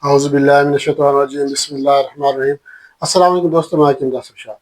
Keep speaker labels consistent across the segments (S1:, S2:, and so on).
S1: औज़ुबिल्लाहिमिनश्शैतानिर्रजीम बिस्मिल्लाहिर्रहमानिर्रहीम। अस्सलाम वालेकुम दोस्तों, मैं हकीम नासिर शाह।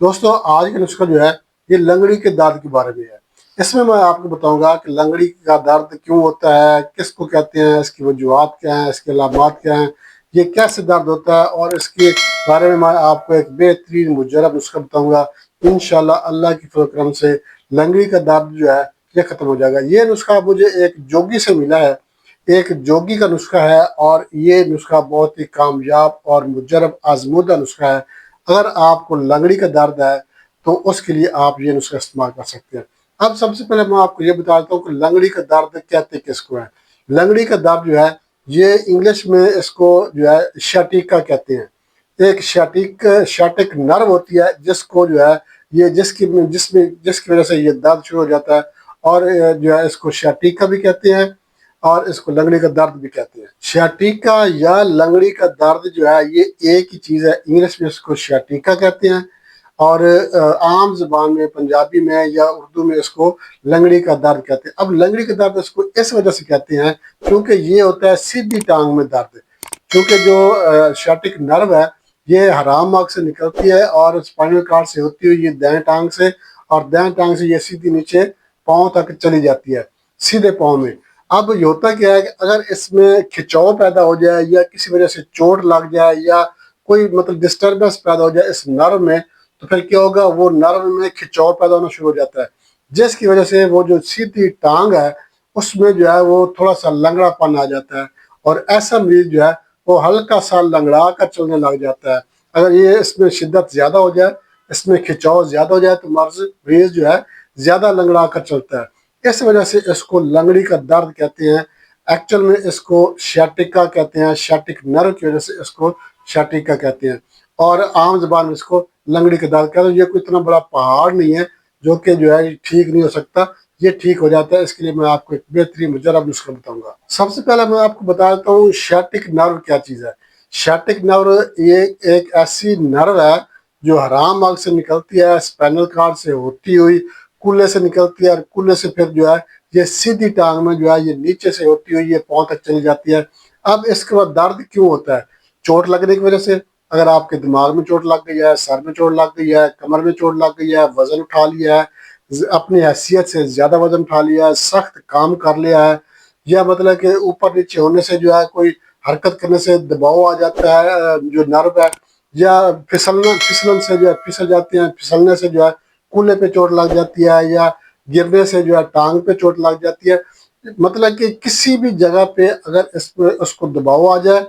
S1: दोस्तों, आज का नुस्खा जो है ये लंगड़ी के दर्द के बारे में है। इसमें मैं आपको बताऊंगा कि लंगड़ी का दर्द क्यों होता है, किसको कहते हैं, इसकी वजूहात क्या हैं, इसके अलामात क्या हैं, ये कैसे दर्द होता है, और इसके बारे में मैं आपको एक बेहतरीन मुजरब नुस्खा बताऊंगा। इंशाअल्लाह अल्लाह की फजल करम से लंगड़ी का दर्द जो है ये ख़त्म हो जाएगा। ये नुस्खा मुझे एक जोगी से मिला है, एक जोगी का नुस्खा है, और ये नुस्खा बहुत ही कामयाब और मुजरब आजमूदा नुस्खा है। अगर आपको लंगड़ी का दर्द है तो उसके लिए आप ये नुस्खा इस्तेमाल कर सकते हैं। अब सबसे पहले मैं आपको ये बताता हूँ कि लंगड़ी का दर्द कहते किसको है। लंगड़ी का दर्द जो है ये इंग्लिश में इसको जो है शटिका कहते हैं। एक शटिक नर्व होती है जिसको जो है ये जिसकी वजह से ये दर्द शुरू हो जाता है, और जो है इसको शटिका भी कहते हैं और इसको लंगड़ी का दर्द भी कहते हैं। शटिका या लंगड़ी का दर्द जो है ये एक ही चीज़ है। इंग्लिश में इसको शटिका कहते हैं और आम ज़बान में पंजाबी में या उर्दू में इसको लंगड़ी का दर्द कहते हैं। अब लंगड़ी का दर्द इसको इस वजह से कहते हैं क्योंकि ये होता है सीधी टांग में दर्द। क्योंकि जो शटिक नर्व है ये हराम मार्ग से निकलती है और स्पाइनल कार्ड से होती हुई ये दाएं टांग से, और दाएं टांग से ये सीधी नीचे पाँव तक चली जाती है, सीधे पाँव में। अब ये होता क्या है कि अगर इसमें खिंचाव पैदा हो जाए या किसी वजह से चोट लग जाए या कोई मतलब डिस्टर्बेंस पैदा हो जाए इस नर्व में, तो फिर क्या होगा, वो नर्व में खिंचाव पैदा होना शुरू हो जाता है, जिसकी वजह से वो जो सीधी टांग है उसमें जो है वो थोड़ा सा लंगड़ापन आ जाता है, और ऐसा मरीज जो है वो हल्का सा लंगड़ा कर चलने लग जाता है। अगर ये इसमें शिद्दत ज़्यादा हो जाए, इसमें खिंचाव ज़्यादा हो जाए तो मरीज जो है ज़्यादा लंगड़ा कर चलता है। इस वजह से इसको लंगड़ी का दर्द कहते हैं। एक्चुअल में इसको शटिका कहते हैं, शटिक नर्व की वजह से इसको शटिका कहते हैं, और आम ज़बान में इसको लंगड़ी का दर्द कहते हैं। ये कोई इतना बड़ा पहाड़ नहीं है जो कि जो है ठीक नहीं हो सकता, ये ठीक हो जाता है। इसके लिए मैं आपको एक बेहतरीन मुजरब नुस्खा बताऊंगा। सबसे पहले मैं आपको बता देता हूँ शटिक नर्व क्या चीज़ है। शटिक नर्व ये एक ऐसी नर्व है जो हराम मार्ग से निकलती है, स्पाइनल कार्ड से होती हुई कूल्हे से निकलती है, और कूल्हे से फिर जो है ये सीधी टांग में जो है ये नीचे से होती हुई ये पाँव तक चली जाती है। अब इसके बाद दर्द क्यों होता है? चोट लगने की वजह से। अगर आपके दिमाग में चोट लग गई है, सर में चोट लग गई है, कमर में चोट लग गई है, वजन उठा लिया है, अपनी हैसियत से ज़्यादा वजन उठा लिया है, सख्त काम कर लिया है, या मतलब कि ऊपर नीचे होने से जो है कोई हरकत करने से दबाव आ जाता है जो नर्व है, या फिसलन से जो है फिसल जाते हैं, फिसलने से जो है कूल्हे पे चोट लग जाती है, या गिरने से जो है टांग पे चोट लग जाती है। मतलब कि किसी भी जगह पे अगर इसमें उसको दबाव आ जाए,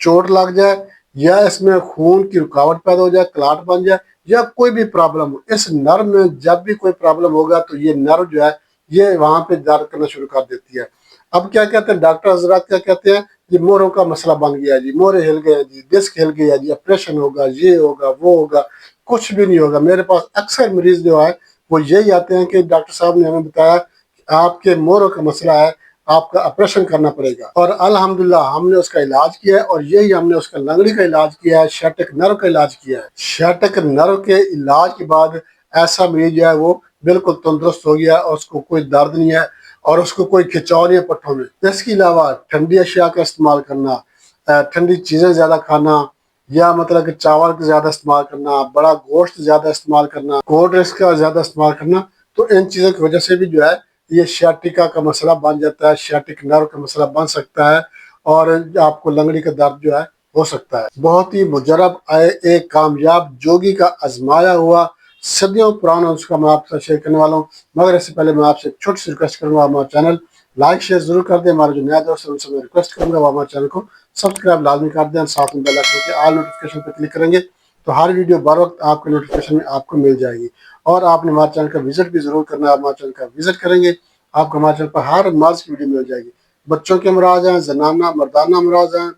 S1: चोट लग जाए, या इसमें खून की रुकावट पैदा हो जाए, क्लाट बन जाए, या कोई भी प्रॉब्लम हो, इस नर्व में जब भी कोई प्रॉब्लम होगा तो ये नर्व जो है ये वहाँ पे दर्द करना शुरू कर देती है। अब क्या कहते हैं डॉक्टर हजरात, क्या कहते हैं, ये मोरों का मसला बन गया जी, मोरे हिल गए जी, डिस्क हिल गया जी, ऑपरेशन होगा, ये होगा, वो होगा। कुछ भी नहीं होगा। मेरे पास अक्सर मरीज जो है वो यही आते हैं कि डॉक्टर साहब ने हमें बताया कि आपके मोरों का मसला है, आपका ऑपरेशन करना पड़ेगा। और अल्हम्दुलिल्लाह हमने उसका इलाज किया है, और यही हमने उसका लंगड़ी का इलाज किया है, शटिक नर्व का इलाज किया है। शटिक नर्व के इलाज के बाद ऐसा मरीज जो है वो बिल्कुल तंदुरुस्त हो गया, और उसको कोई दर्द नहीं है और उसको कोई खिंचाव नहीं है पट्टों में। इसके अलावा ठंडी अशिया का इस्तेमाल करना, ठंडी चीज़ें ज़्यादा खाना, या मतलब कि चावल का ज़्यादा इस्तेमाल करना, बड़ा गोश्त ज़्यादा इस्तेमाल करना, कोल्ड ड्रिंक्स का ज़्यादा इस्तेमाल करना, तो इन चीज़ों की वजह से भी जो है ये शटिका का मसला बन जाता है, शटिक नर्व का मसला बन सकता है, और आपको लंगड़ी का दर्द जो है हो सकता है। बहुत ही मुजरब एक कामयाब जोगी का आजमाया हुआ सदियों पुराना उसका मैं आपसे शेयर करने वाला हूँ। मगर इससे पहले मैं आपसे छोटी सी रिक्वेस्ट करूँगा, हमारा चैनल लाइक शेयर जरूर कर दें। हमारे जो नया दोस्त है उनसे मैं रिक्वेस्ट करूँगा वो हमारे चैनल को सब्सक्राइब लाजमी कर दें, साथ में बेल आइकन के ऑल नोटिफिकेशन पर क्लिक करेंगे तो हर वीडियो बर वक्त आपके नोटिफिकेशन में आपको मिल जाएगी। और आपने हमारे चैनल का विजिट भी जरूर करना है। हमारे चैनल का विजिट करेंगे आपको हमारे चैनल पर हर मर्ज की वीडियो मिल जाएगी। बच्चों के अमराज हैं, जनाना मर्दाना अमराज हैं,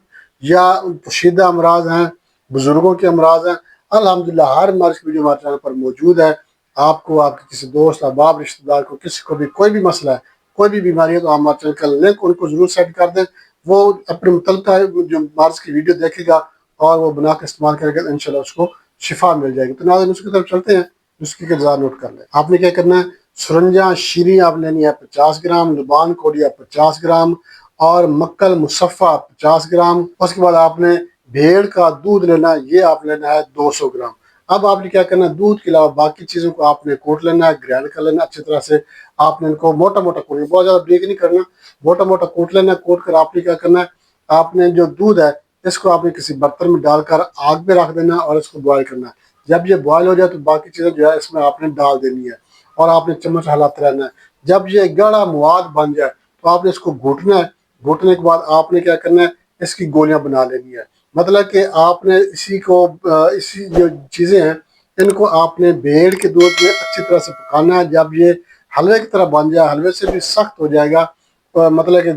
S1: या पोशीदा अमराज हैं, बुजुर्गों के अमराज हैं, अल्हम्दुलिल्लाह हर मर्ज की वीडियो हमारे चैनल पर मौजूद है। आपको आपके किसी दोस्त अहबाब रिश्तेदार को किसी को भी कोई भी मसला है, कोई भी बीमारी है, तो हमारे चैनल का लिंक उनको जरूर सेंड कर दें। वो अपने मुतलका जो मर्ज की वीडियो देखेगा और वो बना के इस्तेमाल करेगा तो इंशाल्लाह उसको शिफा मिल जाएगी। तो नाज़रीन उसकी तरफ चलते हैं, उसकी किरदार नोट कर लें। आपने क्या करना है, सुरंजा शीरी आप लेनी है 50 ग्राम, लुबान कोडिया 50 ग्राम, اور مکل مصفہ 50 گرام. اس کے بعد آپ نے بھیڑ کا دودھ لینا ہے، یہ آپ لینا ہے 200 گرام. اب آپ نے کیا کرنا ہے، دودھ کے علاوہ باقی چیزوں کو آپ نے کوٹ لینا ہے، گرینڈ کر لینا اچھی طرح سے. آپ نے ان کو موٹا موٹا کوٹ، بہت زیادہ بریک نہیں کرنا، موٹا موٹا کوٹ لینا ہے. کوٹ کر آپ نے کیا کرنا ہے، آپ نے جو دودھ ہے اس کو آپ نے کسی برتن میں ڈال کر آگ پہ رکھ دینا اور اس کو بوائل کرنا ہے. جب یہ بوائل ہو جائے تو باقی چیزیں جو ہے اس میں آپ نے ڈال دینی ہے اور آپ نے چمچ ہلاتے رہنا ہے. جب یہ گاڑھا مواد بن جائے تو آپ نے اس کو گھوٹنا ہے. گھوٹنے کے بعد آپ نے کیا کرنا ہے، اس کی گولیاں بنا لینی ہے. مطلب کہ آپ نے اسی جو چیزیں ہیں ان کو آپ نے بھیڑ کے دودھ میں اچھی طرح سے پکانا ہے. جب یہ حلوے کی طرح بن جائے، حلوے سے بھی سخت ہو جائے گا، مطلب کہ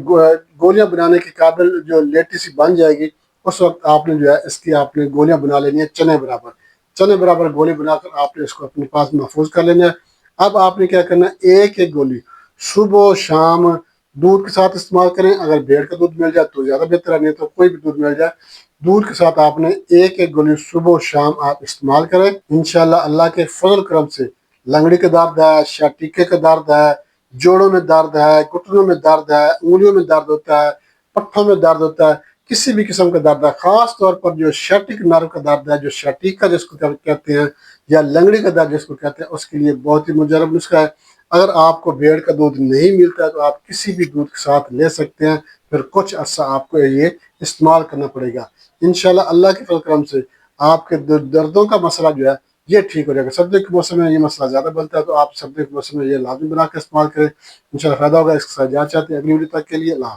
S1: گولیاں بنانے کے قابل جو لیٹی سی بن جائے گی، اس وقت آپ نے جو ہے اس کی آپ نے گولیاں بنا لینی ہے چنے برابر. چنے برابر گولی بنا کر آپ نے اس کو اپنے پاس محفوظ کر لینا ہے. اب آپ نے کیا کرنا ہے، ایک ایک گولی صبح و شام دودھ کے ساتھ استعمال کریں. اگر بھیڑ کا دودھ مل جائے تو زیادہ بہتر ہے، نہیں تو کوئی بھی دودھ مل جائے، دودھ کے ساتھ آپ نے ایک ایک گولی صبح و شام آپ استعمال کریں. انشاءاللہ اللہ کے فضل کرم سے لنگڑی کا درد ہے، شاٹیکے کا درد ہے، جوڑوں میں درد ہے، گھٹنوں میں درد ہے، انگلیوں میں درد ہوتا ہے، پٹھوں میں درد ہوتا ہے، کسی بھی قسم کا درد ہے، خاص طور پر جو شیٹک نرو کا درد ہے، جو شاٹیکا جس کو کہتے ہیں یا لنگڑی کا درد جس کو کہتے ہیں، اس کے لیے بہت ہی مجرب نسخہ ہے. اگر آپ کو بھیڑ کا دودھ نہیں ملتا ہے تو آپ کسی بھی دودھ کے ساتھ لے سکتے ہیں. پھر کچھ عرصہ آپ کو یہ استعمال کرنا پڑے گا. انشاءاللہ اللہ کے فضل کرم سے آپ کے دردوں کا مسئلہ جو ہے یہ ٹھیک ہو جائے گا. سردی کے موسم میں یہ مسئلہ زیادہ بنتا ہے تو آپ سردی کے موسم میں یہ لازمی بنا کے استعمال کریں. انشاءاللہ فائدہ ہوگا. اس کے ساتھ جانا چاہتے ہیں اگلی ویڈیو تک کے لیے اللہ حافظ.